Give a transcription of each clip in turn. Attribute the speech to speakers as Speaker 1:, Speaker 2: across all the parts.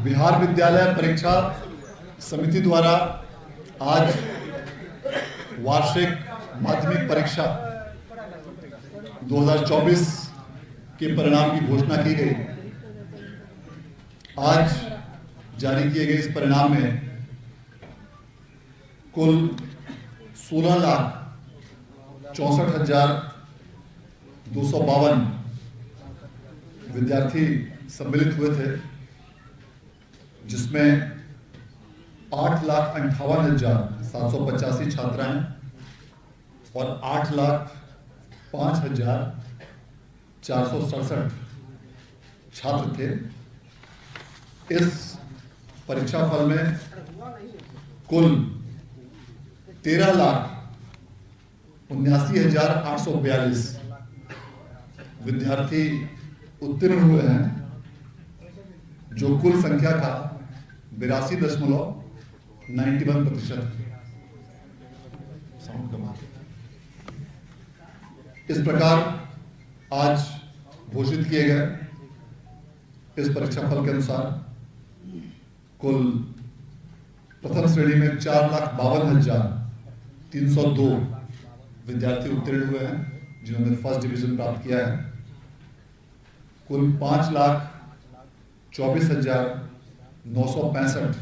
Speaker 1: बिहार विद्यालय परीक्षा समिति द्वारा आज वार्षिक माध्यमिक परीक्षा 2024 के परिणाम की घोषणा की गई। आज जारी किए गए इस परिणाम में कुल 16,64,252 विद्यार्थी सम्मिलित हुए थे, जिसमें 8,58,785 छात्राएं और 8,05,467 छात्र थे। इस परीक्षा फल में कुल 13,79,842 विद्यार्थी उत्तीर्ण हुए हैं, जो कुल संख्या का 82.91%। इस प्रकार आज घोषित किए गए इस परीक्षा फल के अनुसार कुल प्रथम श्रेणी में 4,52,302 विद्यार्थी उत्तीर्ण हुए हैं, जिन्होंने फर्स्ट डिवीजन प्राप्त किया है। कुल 5,24,965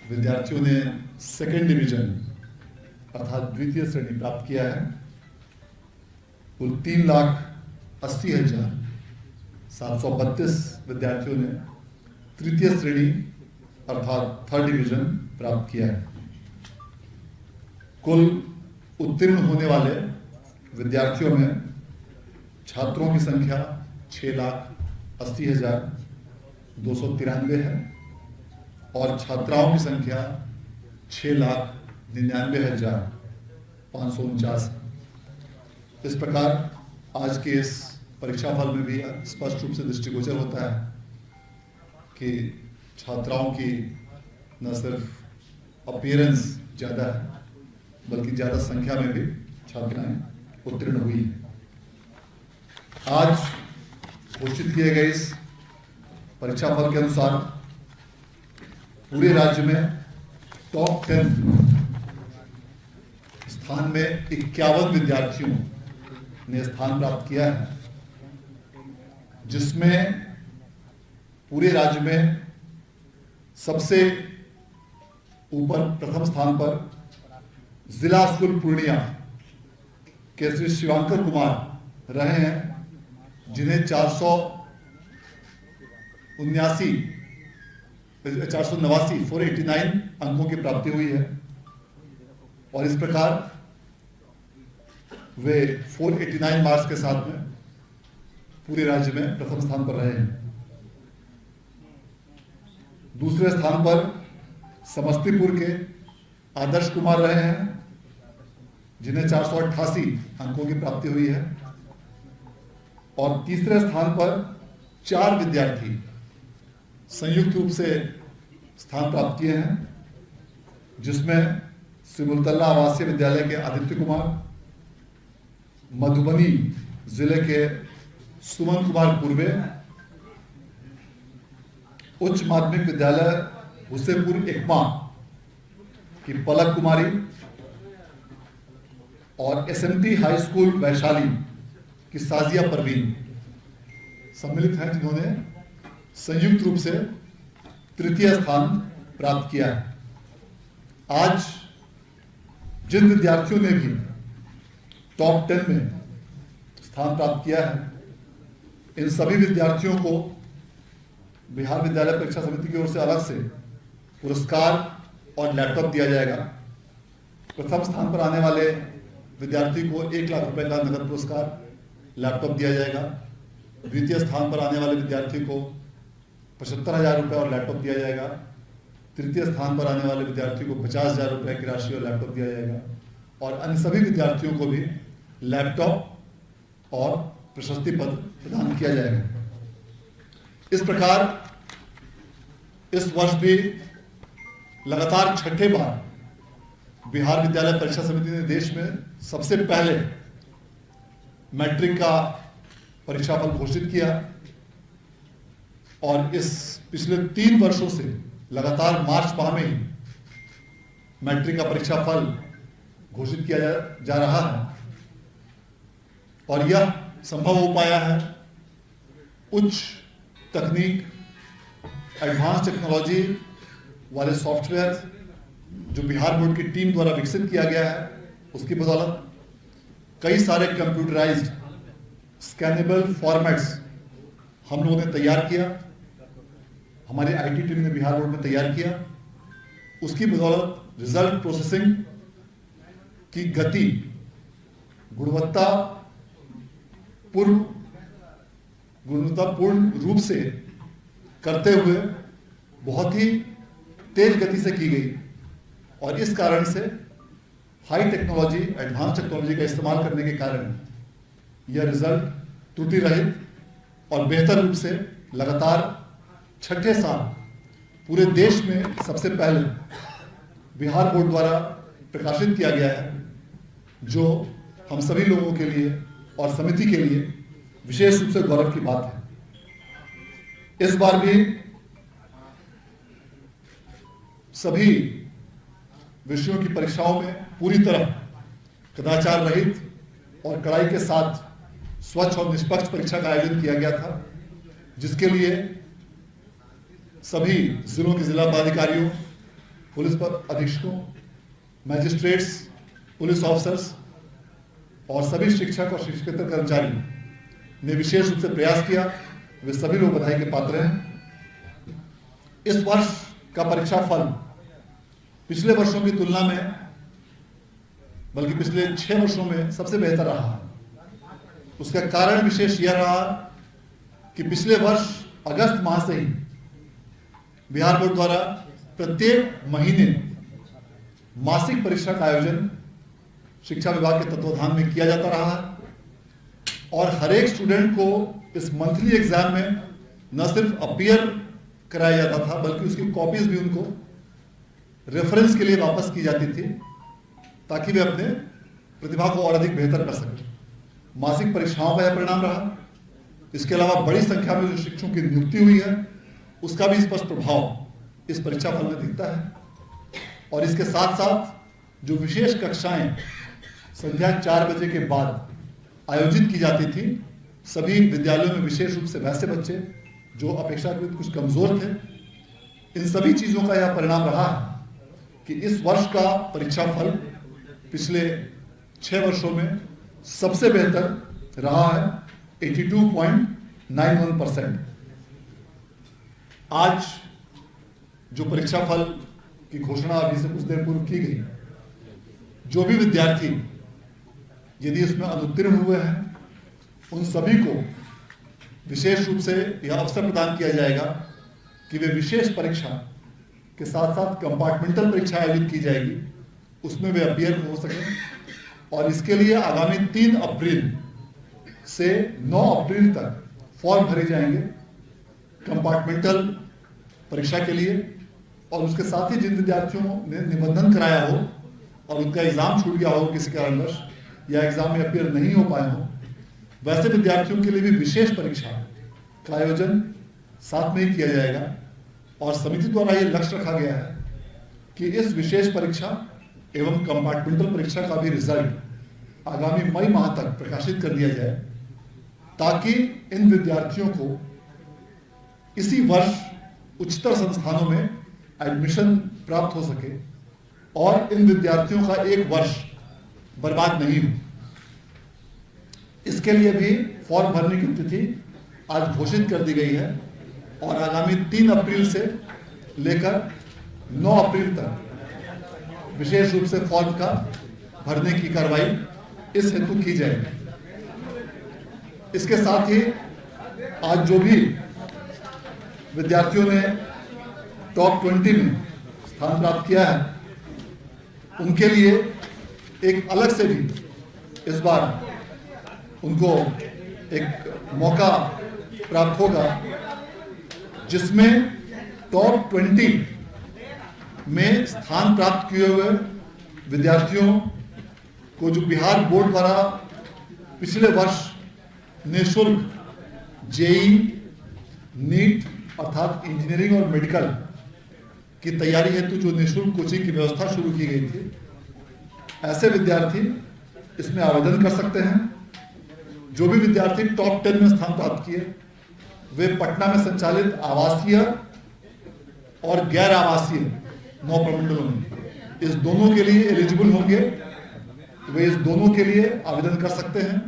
Speaker 1: विद्यार्थियों ने सेकेंड डिवीजन अर्थात द्वितीय श्रेणी प्राप्त किया है। कुल 3,80,732 विद्यार्थियों ने तृतीय श्रेणी अर्थात थर्ड डिवीजन प्राप्त किया है। कुल उत्तीर्ण होने वाले विद्यार्थियों में छात्रों की संख्या 6,80,293 है और छात्राओं की संख्या 6,99,549 है। इस प्रकार आज के इस परीक्षा फल में भी स्पष्ट रूप से दृष्टिगोचर होता है कि छात्राओं की न सिर्फ अपीयरेंस ज़्यादा है, बल्कि ज़्यादा संख्या में भी छात्राएं उत्तीर्ण हुई हैं। आज घोषित किए गए इस परीक्षा फल के अनुसार पूरे राज्य में टॉप 10 स्थान में 51 विद्यार्थियों ने स्थान प्राप्त किया है, जिसमें पूरे राज्य में सबसे ऊपर प्रथम स्थान पर जिला स्कूल पूर्णिया के श्री शिवांकर कुमार रहे हैं, जिन्हें 489 अंकों की प्राप्ति हुई है और इस प्रकार वे 489 मार्क्स के साथ में पूरे राज्य में प्रथम स्थान पर रहे हैं। दूसरे स्थान पर समस्तीपुर के आदर्श कुमार रहे हैं, जिन्हें 488 अंकों की प्राप्ति हुई है और तीसरे स्थान पर 4 विद्यार्थी संयुक्त रूप से स्थान प्राप्त किए हैं, जिसमें सिमुलतला आवासीय विद्यालय के आदित्य कुमार, मधुबनी जिले के सुमन कुमार पूर्वे, उच्च माध्यमिक विद्यालय हुसैनपुर एकमा की पलक कुमारी और एसएमटी हाई स्कूल वैशाली की साजिया परवीन सम्मिलित हैं, जिन्होंने संयुक्त रूप से तृतीय स्थान प्राप्त किया है। आज जिन विद्यार्थियों ने भी टॉप 10 में स्थान प्राप्त किया है, इन सभी विद्यार्थियों को बिहार विद्यालय परीक्षा समिति की ओर से अलग से पुरस्कार और लैपटॉप दिया जाएगा। प्रथम स्थान पर आने वाले विद्यार्थी को 1 लाख रुपए का नगद पुरस्कार, लैपटॉप दिया जाएगा। द्वितीय स्थान पर आने वाले विद्यार्थी को 75,000 रुपये और लैपटॉप दिया जाएगा। तृतीय स्थान पर आने वाले विद्यार्थी को 50,000 रुपये की राशि और लैपटॉप दिया जाएगा और अन्य सभी विद्यार्थियों को भी लैपटॉप और प्रशस्ति पत्र प्रदान किया जाएगा। इस प्रकार इस वर्ष भी लगातार छठे बार बिहार विद्यालय परीक्षा समिति ने देश में सबसे पहले मैट्रिक का परीक्षाफल घोषित किया और इस पिछले 3 वर्षों से लगातार मार्च माह में ही मैट्रिक का परीक्षा फल घोषित किया जा रहा है और यह संभव हो पाया है उच्च तकनीक, एडवांस टेक्नोलॉजी वाले सॉफ्टवेयर जो बिहार बोर्ड की टीम द्वारा विकसित किया गया है उसकी बदौलत कई सारे कंप्यूटराइज्ड स्कैनेबल फॉर्मेट्स हम लोगों ने तैयार किया, हमारी आईटी टीम ने बिहार बोर्ड में तैयार किया। उसकी बदौलत रिजल्ट प्रोसेसिंग की गति, गुणवत्तापूर्ण रूप से करते हुए बहुत ही तेज गति से की गई और इस कारण से हाई टेक्नोलॉजी, एडवांस टेक्नोलॉजी का इस्तेमाल करने के कारण यह रिजल्ट त्रुटि रहित और बेहतर रूप से लगातार छठे साल पूरे देश में सबसे पहले बिहार बोर्ड द्वारा प्रकाशित किया गया है, जो हम सभी लोगों के लिए और समिति के लिए विशेष रूप से गौरव की बात है। इस बार भी सभी विषयों की परीक्षाओं में पूरी तरह कदाचार रहित और कड़ाई के साथ स्वच्छ और निष्पक्ष परीक्षा का आयोजन किया गया था, जिसके लिए सभी जिलों के जिला पदाधिकारियों, पुलिस अधीक्षकों, मैजिस्ट्रेट्स, पुलिस ऑफिसर्स और सभी शिक्षक और शिक्षकेतर कर्मचारी ने विशेष रूप से प्रयास किया। वे सभी लोग बधाई के पात्र हैं। इस वर्ष का परीक्षा फल पिछले वर्षों की तुलना में, बल्कि पिछले 6 वर्षों में सबसे बेहतर रहा है। उसका कारण विशेष यह रहा कि पिछले वर्ष अगस्त माह से ही बिहार बोर्ड द्वारा प्रत्येक महीने मासिक परीक्षा का आयोजन शिक्षा विभाग के तत्वाधान में किया जाता रहा है और हर एक स्टूडेंट को इस मंथली एग्जाम में न सिर्फ अपीयर कराया जाता था, बल्कि उसकी कॉपीज भी उनको रेफरेंस के लिए वापस की जाती थी ताकि वे अपने प्रतिभा को और अधिक बेहतर कर सकें। मासिक परीक्षाओं का यह परिणाम रहा। इसके अलावा बड़ी संख्या में जो शिक्षकों की नियुक्ति हुई है उसका भी स्पष्ट प्रभाव इस परीक्षा फल में दिखता है। और इसके साथ साथ जो विशेष कक्षाएं संध्या 4 बजे के बाद आयोजित की जाती थी, सभी विद्यालयों में विशेष रूप से वैसे बच्चे जो अपेक्षाकृत कुछ कमजोर थे, इन सभी चीजों का यह परिणाम रहा है कि इस वर्ष का परीक्षा फल पिछले 6 वर्षों में सबसे बेहतर रहा है, 82.91%। आज जो परीक्षा फल की घोषणा अभी से कुछ देर पूर्व की गई, जो भी विद्यार्थी यदि इसमें अनुत्तीर्ण हुए हैं उन सभी को विशेष रूप से यह अवसर प्रदान किया जाएगा कि वे विशेष परीक्षा के साथ साथ कंपार्टमेंटल परीक्षा आयोजित की जाएगी, उसमें वे अपीयर हो सकें। और इसके लिए आगामी 3 अप्रैल से 9 अप्रैल तक फॉर्म भरे जाएंगे कंपार्टमेंटल परीक्षा के लिए। और उसके साथ ही जिन विद्यार्थियों ने निबंधन कराया हो और उनका एग्जाम छूट गया हो किसी कारणवश या एग्जाम में अपीयर नहीं हो पाए हो, वैसे विद्यार्थियों के लिए भी विशेष परीक्षा का आयोजन साथ में ही किया जाएगा। और समिति द्वारा यह लक्ष्य रखा गया है कि इस विशेष परीक्षा एवं कंपार्टमेंटल परीक्षा का भी रिजल्ट आगामी मई माह तक प्रकाशित कर दिया जाए, ताकि इन विद्यार्थियों को इसी वर्ष उच्चतर संस्थानों में एडमिशन प्राप्त हो सके और इन विद्यार्थियों का एक वर्ष बर्बाद नहीं हो। इसके लिए भी फॉर्म भरने की तिथि आज घोषित कर दी गई है और आगामी 3 अप्रैल से लेकर 9 अप्रैल तक विशेष रूप से फॉर्म का भरने की कार्रवाई इस हेतु की जाएगी। इसके साथ ही आज जो भी विद्यार्थियों ने टॉप 20 में स्थान प्राप्त किया है, उनके लिए एक अलग से भी इस बार उनको एक मौका प्राप्त होगा, जिसमें टॉप 20 में स्थान प्राप्त किए हुए विद्यार्थियों को जो बिहार बोर्ड द्वारा पिछले वर्ष निःशुल्क जेईई, नीट अर्थात इंजीनियरिंग और मेडिकल की तैयारी हेतु जो निःशुल्क कोचिंग की व्यवस्था शुरू की गई थी, ऐसे विद्यार्थी इसमें आवेदन कर सकते हैं। जो भी विद्यार्थी टॉप 10 में स्थान प्राप्त किए वे पटना में संचालित आवासीय और गैर आवासीय 9 प्रमंडलों में इस दोनों के लिए एलिजिबल होंगे, वे इस दोनों के लिए आवेदन कर सकते हैं।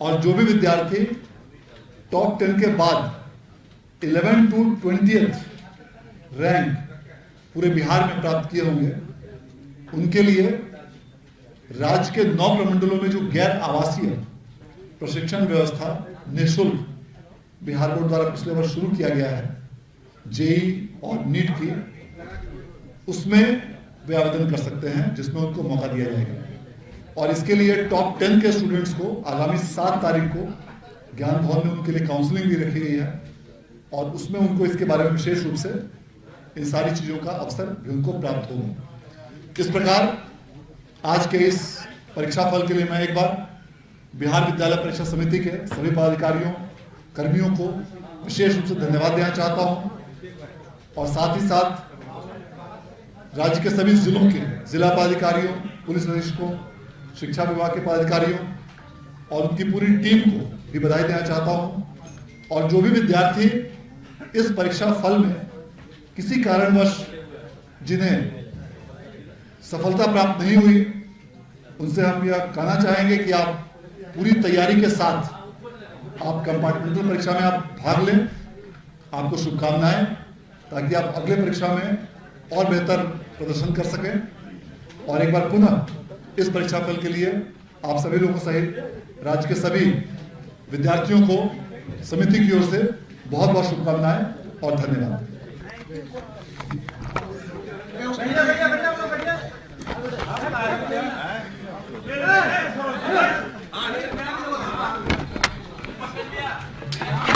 Speaker 1: और जो भी विद्यार्थी टॉप 10 के बाद 11 to 20th रैंक पूरे बिहार में प्राप्त किए होंगे, उनके लिए राज्य के 9 प्रमंडलों में जो गैर आवासीय प्रशिक्षण व्यवस्था निःशुल्क बिहार बोर्ड द्वारा पिछले वर्ष शुरू किया गया है, जेई और नीट की, उसमें वे आवेदन कर सकते हैं, जिसमें उनको मौका दिया जाएगा। और इसके लिए टॉप 10 के स्टूडेंट्स को आगामी 7 तारीख को ज्ञान भवन में उनके लिए काउंसलिंग भी रखी गई है और उसमें उनको इसके बारे में विशेष रूप से इन सारी चीजों का अवसर भी उनको प्राप्त होगा। इस प्रकार आज के इस परीक्षा फल के लिए मैं एक बार बिहार विद्यालय परीक्षा समिति के सभी पदाधिकारियों, कर्मियों को विशेष रूप से धन्यवाद देना चाहता हूं और साथ ही साथ राज्य के सभी जिलों के जिला पदाधिकारियों, पुलिस अधीक्षकों, शिक्षा विभाग के पदाधिकारियों और उनकी पूरी टीम को भी बधाई देना चाहता हूं। और जो भी विद्यार्थी इस परीक्षा फल में किसी कारणवश जिन्हें सफलता प्राप्त नहीं हुई, उनसे हम यह कहना चाहेंगे कि आप पूरी तैयारी के साथ आप कंपार्टमेंटल परीक्षा में आप भाग लें। आपको शुभकामनाएं, ताकि आप अगले परीक्षा में और बेहतर प्रदर्शन कर सकें। और एक बार पुनः इस परीक्षा फल के लिए आप सभी लोगों सहित राज्य के सभी विद्यार्थियों को समिति की ओर से बहुत बहुत शुभकामनाएं और धन्यवाद।
Speaker 2: Yeah.